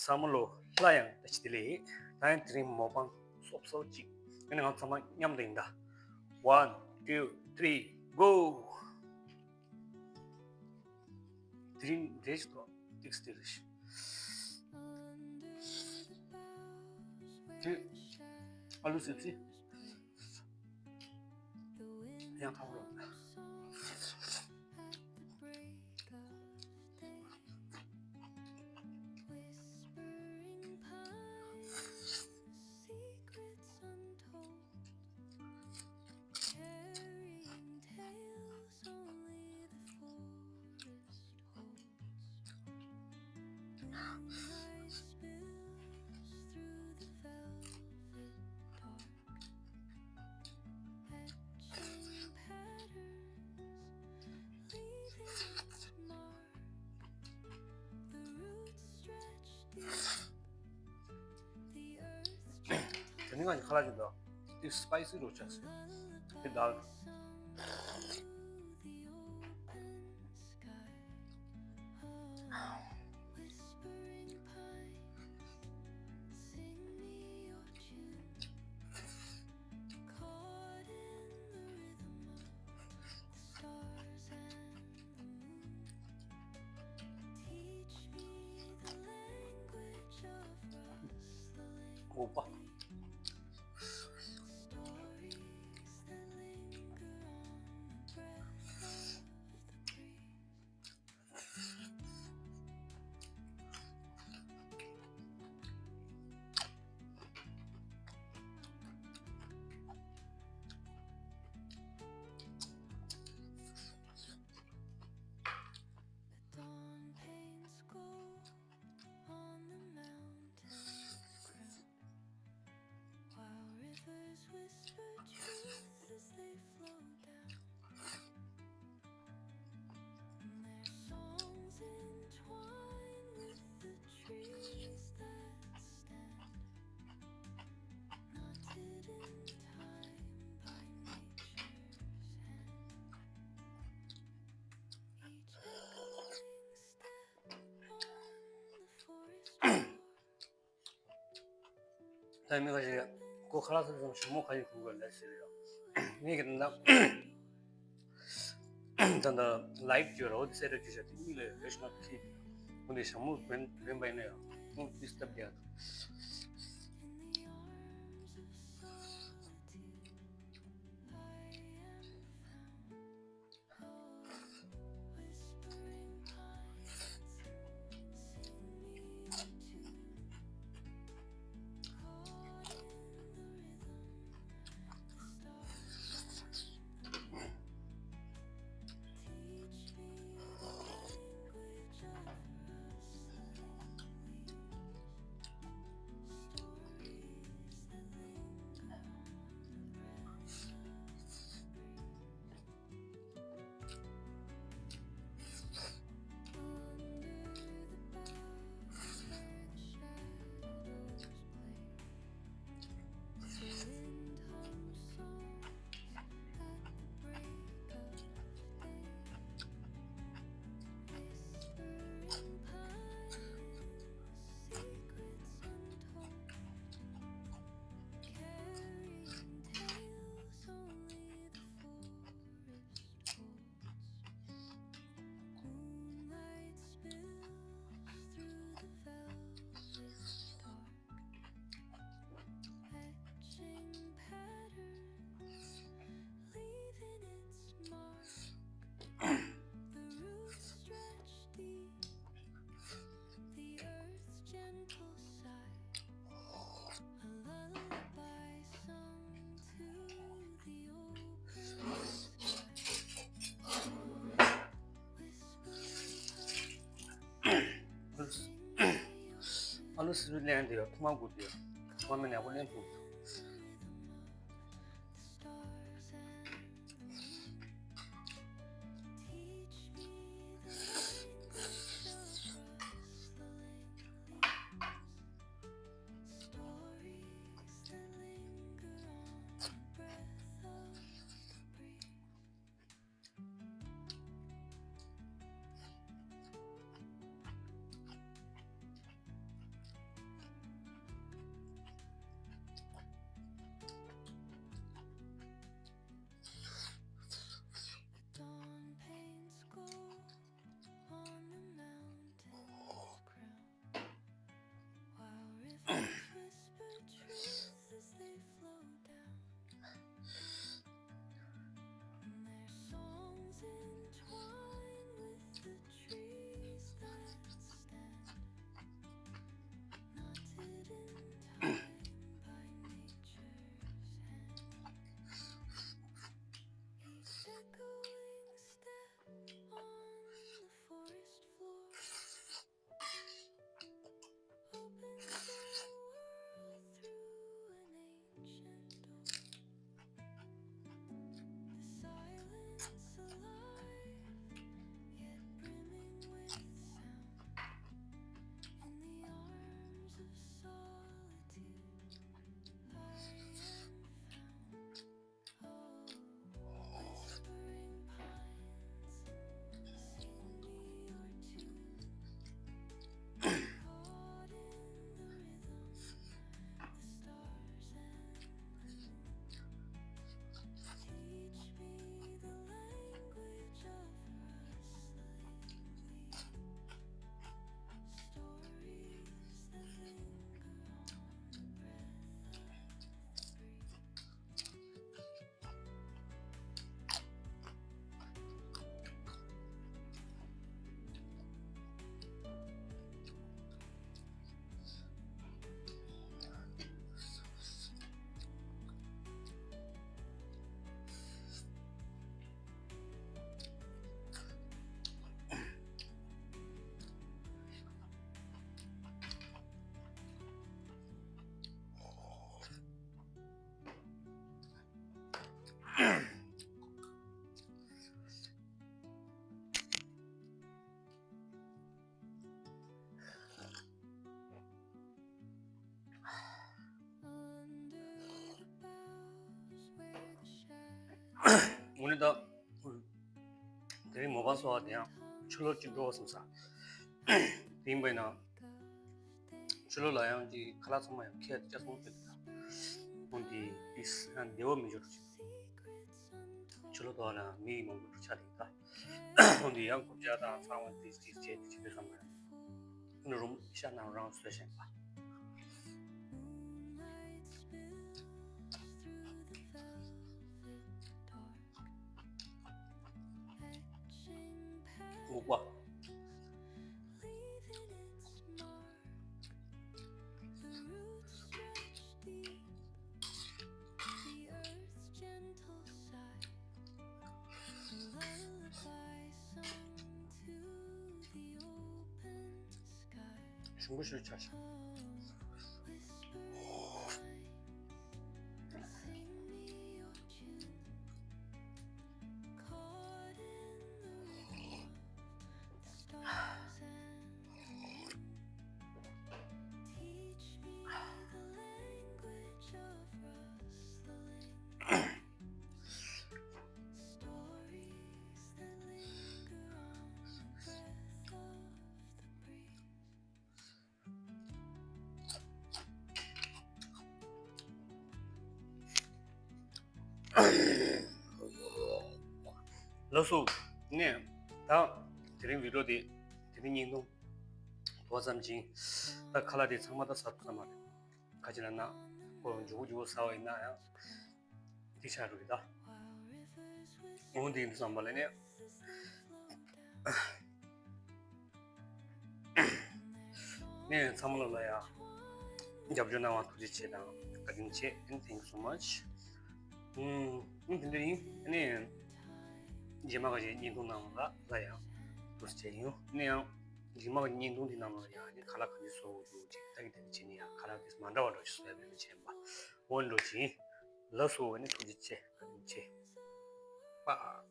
Samulo Lion Dili, Time Dream Mobang Sopso Chick, and on some Yamlinda. 1, 2, 3, go! Dream Resto, Dixtilish. Alucipsi. Young Tower. 전인간이 갈라진다. 이 스파이스로 쳤어. 나 오빠. 다음에 가지 그 갈아서 좀 주목하지 그걸 냈어요. 이게 된다. 단다 라이브 죠 어디 세를 주셨지 이래 레셔널 키 근데 정말 왼바이네요. 디스터브야. 어느 스릴랜드요. 통화구디요. 통화면 내가 렌트. 오늘도 되게 뭐 봐서 그냥 출로 찍고 싶사. 딩베나 출로 라양지 클라스마야 키에 자송 됐다. 뭔디 이스 한 네워 미저로 출로도 하나 미 뭔가 차리다. 뭔디 양 국자다 상원 디스 집에 가면 오늘 룸 샤나랑 스페셜 봐. 오빠 중국식 차시. 러소 네, 다 드림 위로디 드림닝동 도와잠지 다 칼라디 상마다 사트마 가지나나 뭐 주고 싸워 있나요? 디샤루이다. 오늘 인도 삼발네. 네, 삼물러야. 잡주나와 투지치다. 가진치. Thank you so much. 근데 네. 지마가지 인도 나무가 라야. 도스체요. 네요. 지마가 인도 디나무야. 아니 칼라카지 소도 딱이 되는 지니야. 칼라디스 만다와로 있어야 되는 쳔바. 원로지. 러소는 투지치. 가진치. 빠